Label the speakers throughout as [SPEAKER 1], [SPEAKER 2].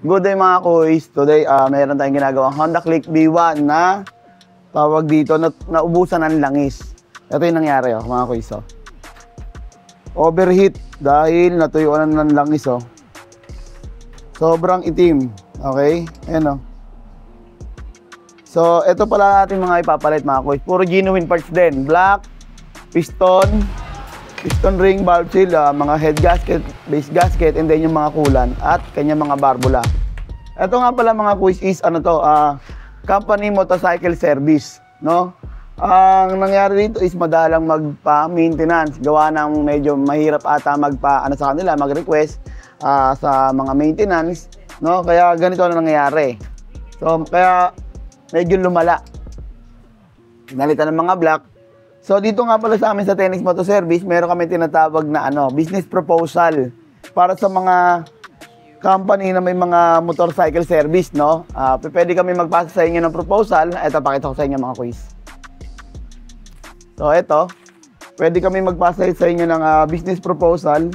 [SPEAKER 1] Good day mga kuys. Today, mayroon tayong ginagawang Honda Click B1 na tawag dito, naubusan ng langis. Ito yung nangyari mga kuys. Overheat dahil natuyuan ng langis. Sobrang itim. Okay? Ayan. So, ito pala natin mga ipapalit mga kuys. Puro genuine parts din. Black, piston ring, valve seal, mga head gasket, base gasket, and then yung mga coolant at kanyang mga barbula. Ito nga pala mga kuys is company motorcycle service, no? Ang nangyari dito is madalang magpa-maintenance, gawa ng medyo mahirap ata sa kanila mag-request sa mga maintenance, no? Kaya ganito na nangyayari. So kaya medyo lumala. Pinalitan ng mga black. So dito nga pala sa amin sa Tenix Motor Service, meron kami tinatawag na business proposal para sa mga company na may mga motorcycle service, no? Pwede kami magpasa sa inyo ng proposal. Ito, pakita ko sa inyo mga quiz. So ito, pwede kami magpasa sa inyo ng business proposal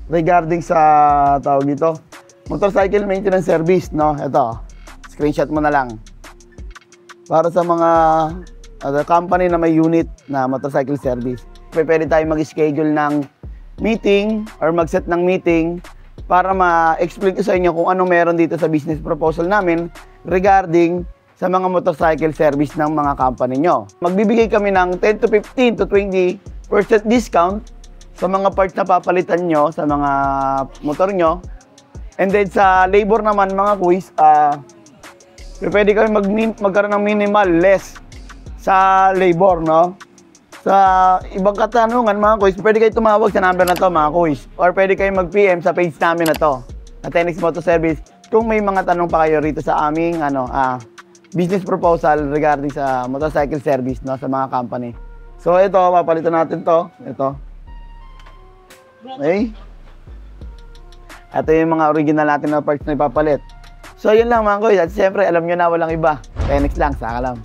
[SPEAKER 1] regarding sa tawag dito, motorcycle maintenance service, no? Ito, screenshot mo na lang. Para sa mga company na may unit na motorcycle service. Pwede tayo mag-schedule ng meeting or mag-set ng meeting para ma-explain ko sa inyo kung ano meron dito sa business proposal namin regarding sa mga motorcycle service ng mga company nyo. Magbibigay kami ng 10 to 15 to 20% discount sa mga parts na papalitan nyo sa mga motor nyo. And then sa labor naman mga quiz, pwede kami magkaroon ng minimal less sa labor, no? Sa ibang katanungan mga kuys, pwede kayo tumawag sa number na to mga kuys, or pwede kayo mag-PM sa page namin na to, na Tenix Motor Service, kung may mga tanong pa kayo rito sa aming business proposal regarding sa motorcycle service, no, sa mga company. So ito, papalitan natin to. Ito. Okay? Ito yung mga original natin na parts na ipapalit. So yun lang mga kuys, at siyempre alam nyo na walang iba. Tenix lang, saka lang.